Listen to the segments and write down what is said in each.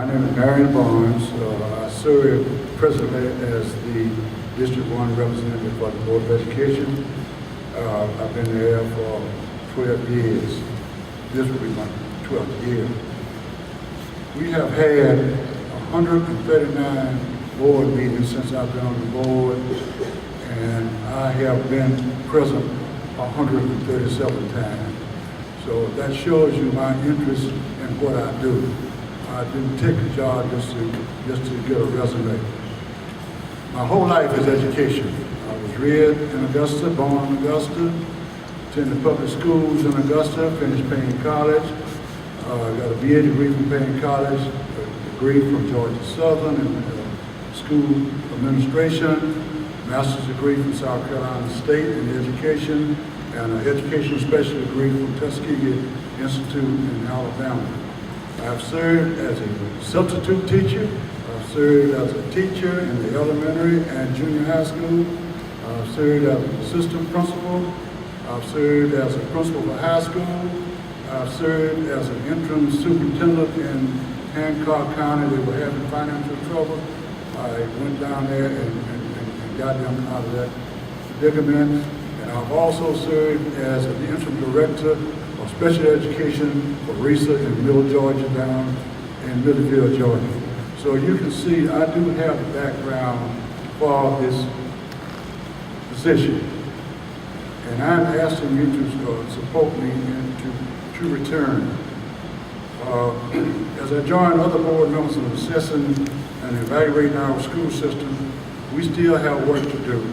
My name is Marion Barnes. I serve presently as the District 1 representative for the Board of Education. I've been there for 12 years. This will be my 12th year. We have had 139 board meetings since I've been on the board, and I have been present 137 times. So that shows you my interest in what I do. I didn't take the job just to get a resume. My whole life is education. I was reared in Augusta, born in Augusta, attended public schools in Augusta, finished Payne College, got a BA degree from Payne College, a degree from Georgia Southern in school administration, master's degree from South Carolina State in education, and an educational specialist degree from Tuskegee Institute in Alabama. I've served as a substitute teacher. I've served as a teacher in the elementary and junior high school. I've served as an assistant principal. I've served as a principal for high school. I've served as an interim superintendent in Hancock County. They were having financial trouble. I went down there and got them out of that predicament. And I've also served as an interim director of special education for RESA in Middle Georgia down in Middleville, Georgia. So you can see I do have the background for this position. And I'm asking you to support me and to return. As I join other board members in assessing and evaluating our school system, we still have work to do.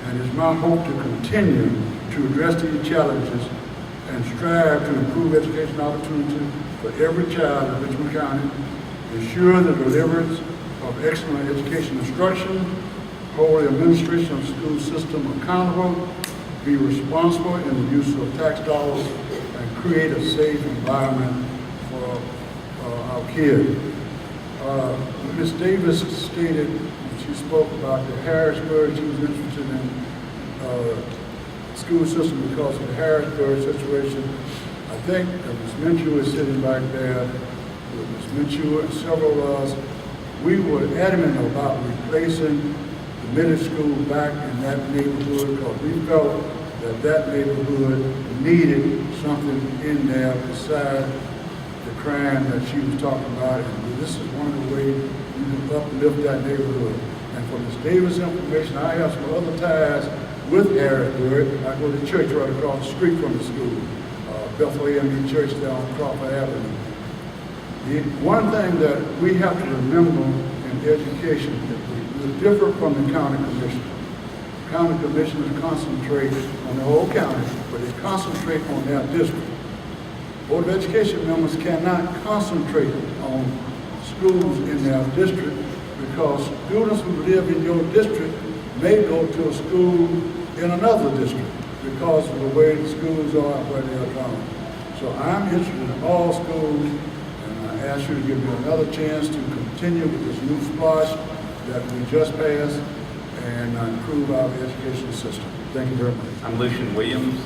And it's my hope to continue to address these challenges and strive to improve education opportunity for every child in Richmond County, ensure the deliverance of excellent education instruction, hold the administration of the school system accountable, be responsible in the use of tax dollars, and create a safe environment for our kids. Ms. Davis stated, when she spoke about the Harrisburg, she was interested in school system because of the Harrisburg situation. I think Ms. Minshew is sitting back there with Ms. Minshew and several of us. We were adamant about replacing the middle school back in that neighborhood because we felt that that neighborhood needed something in there besides the crime that she was talking about. And this is one of the ways we can uplift that neighborhood. And for Ms. Davis' information, I have some other ties with Harrisburg. I go to church right across the street from the school, Bethlehem Church down on Crawford Avenue. One thing that we have to remember in education is we differ from the county commission. County commissioners concentrate on the whole county, but they concentrate on their district. Board of Education members cannot concentrate on schools in their district because students who live in your district may go to a school in another district because of the way the schools are and where they are going. So I'm interested in all schools, and I ask you to give me another chance to continue with this new splash that we just passed and improve our education system. Thank you very much. I'm Lucian Williams.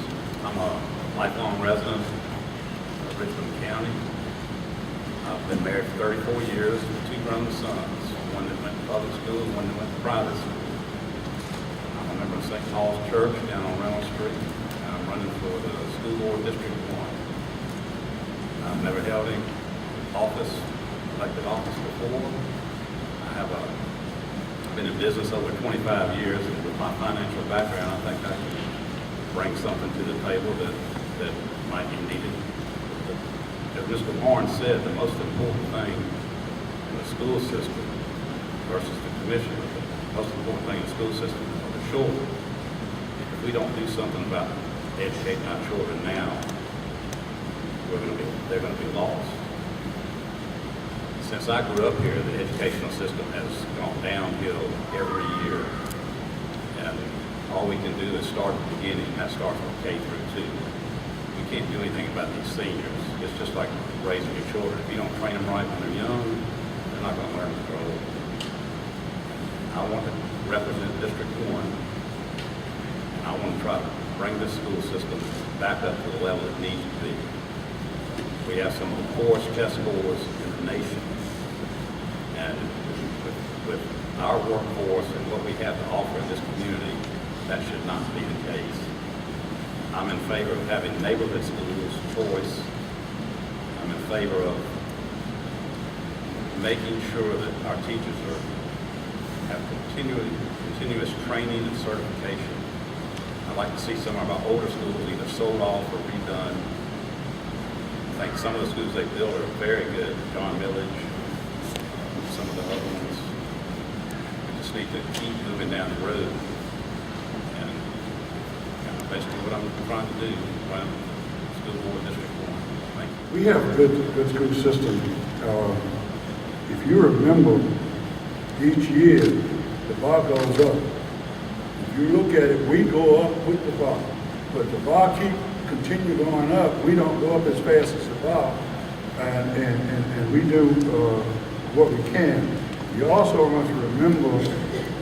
I'm a lifelong resident of Richmond County. I've been married for 34 years with 2 grown sons, one that went to public school and one that went to private school. I'm a member of St. Paul's Church down on Reynolds Street. I'm running for the School Board District 1. I've never held any elected office before. I've been in business over 25 years, and with my financial background, I think I can bring something to the table that might be needed. As Mr. Barnes said, the most important thing in the school system versus the commission, the most important thing in the school system are the children. If we don't do something about educating our children now, they're going to be lost. Since I grew up here, the educational system has gone downhill every year. And all we can do is start at the beginning, and that starts from K through 2. We can't do anything about these seniors. It's just like raising your children. If you don't train them right when they're young, they're not going to learn to grow old. I want to represent District 1, and I want to try to bring this school system back up to the level it needs to be. We have some of the poorest test scores in the nation. our workforce and what we have to offer in this community, that should not be the case. I'm in favor of having neighborhood schools choice. I'm in favor of making sure that our teachers have continuous training and certification. I'd like to see some of our older schools either sold off or redone. I think some of the schools they built are very good, John Millage, some of the other ones. We just need to keep moving down the road. And basically what I'm trying to do when school board district 1. Thank you. We have a good school system. If you remember, each year, the bar goes up. If you look at it, we go up with the bar. But the bar continue going up, we don't go up as fast as the bar. And we do what we can. You also want to remember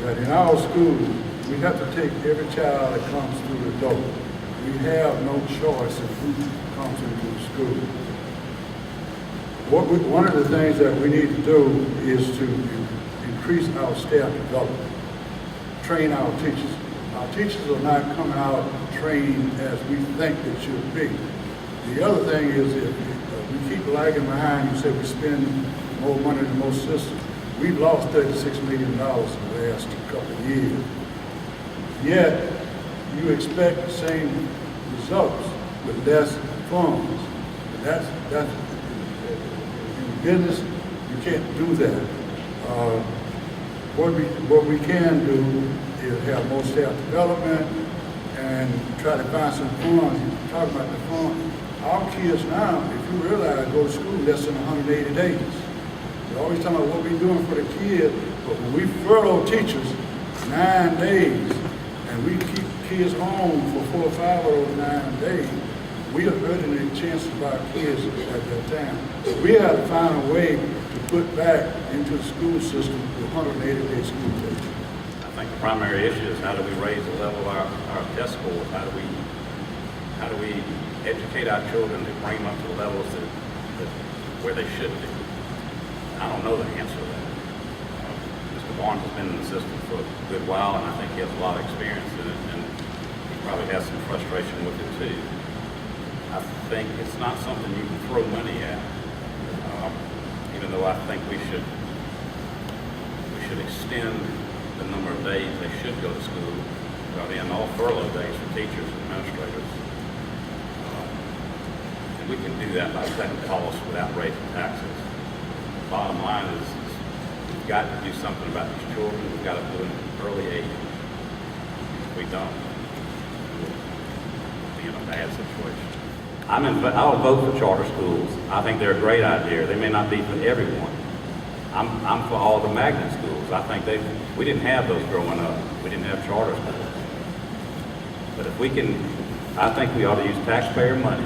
that in our school, we have to take every child that comes through the door. We have no choice of who comes into the school. One of the things that we need to do is to increase our staff development, train our teachers. Our teachers are not coming out trained as we think they should be. The other thing is if we keep lagging behind, you say we spend more money than most systems. We've lost $36 million in the last couple of years. Yet, you expect the same results with less funds. That's in business, you can't do that. What we can do is have more staff development and try to find some funds. You talk about the funds. Our kids now, if you realize, go to school less than 180 days. We're always talking about what we're doing for the kids, but when we furlough teachers 9 days, and we keep kids home for 4 or 5 of those 9 days, we are hurting the chances of our kids at that time. So we have to find a way to put back into the school system the 180-day school day. I think the primary issue is how do we raise the level of our test scores? How do we educate our children to bring them up to the levels that where they should be? I don't know the answer to that. Mr. Barnes has been in the system for a good while, and I think he has a lot of experience in it, and he probably has some frustration with it too. I think it's not something you can throw money at, even though I think we should extend the number of days they should go to school, brought in all furlough days for teachers and administrators. And we can do that by cutting costs without raising taxes. Bottom line is we've got to do something about these children. We've got to do it at an early age. If we don't, we'll be in a bad situation. I'll vote for charter schools. I think they're a great idea. They may not be for everyone. I'm for all the magnet schools. I think we didn't have those growing up. We didn't have charter schools. But if we can, I think we ought to use taxpayer money.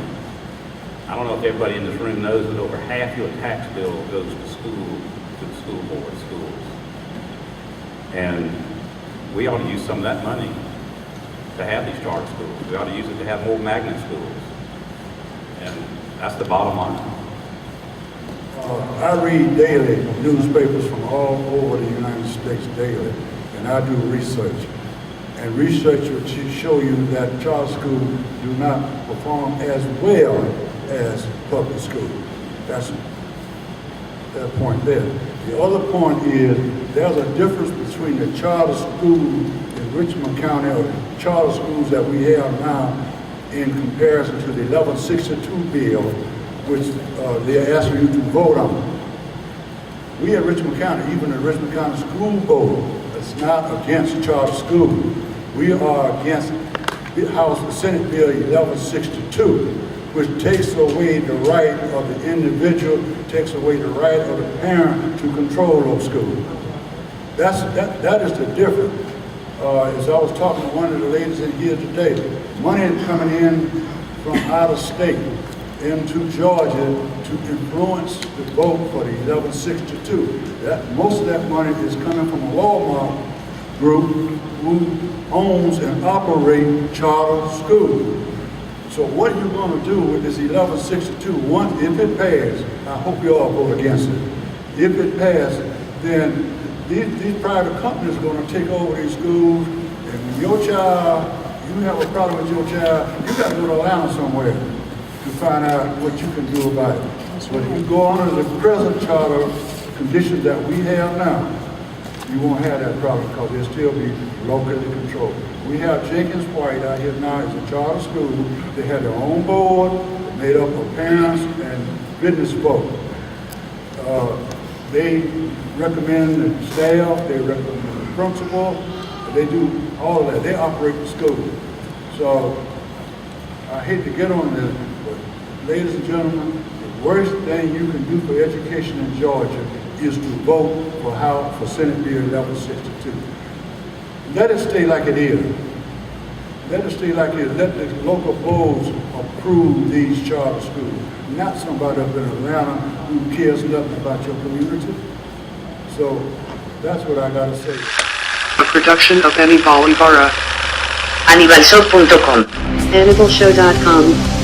I don't know if everybody in this room knows that over half your tax bill goes to the school board of schools. And we ought to use some of that money to have these charter schools. We ought to use it to have more magnet schools. And that's the bottom line. I read daily newspapers from all over the United States daily, and I do research. And research will show you that charter schools do not perform as well as public schools. That's that point there. The other point is there's a difference between the charter school in Richmond County or charter schools that we have now in comparison to the 1162 bill, which they're asking you to vote on. We at Richmond County, even the Richmond County School Board, is not against charter school. We are against House Senate Bill 1162, which takes away the right of the individual, takes away the right of the parent to control those schools. That is the difference. As I was talking to one of the ladies in here today, money is coming in from out of state into Georgia to influence the vote for the 1162. Most of that money is coming from a Walmart group who owns and operates charter schools. So what are you going to do with this 1162? One, if it passes, I hope you all vote against it. If it passes, then these private companies are gonna take over these schools, and when your child, you have a problem with your child, you gotta go to Atlanta somewhere to find out what you can do about it. But if you go under the present charter conditions that we have now, you won't have that problem because they'll still be locally controlled. We have Jenkins White out here now, it's a charter school. They have their own board, made up of parents and business folk. They recommend the staff, they recommend the principal, they do all of that. They operate the school. So I hate to get on this, but ladies and gentlemen, the worst thing you can do for education in Georgia is to vote for Senate Bill 1162. Let it stay like it is. Let it stay like it is. Let the local boards approve these charter schools, not somebody up in Atlanta who cares nothing about your community. So that's what I gotta say. A production of Anibal Ibarra. AnibalShow.com. AnibalShow.com.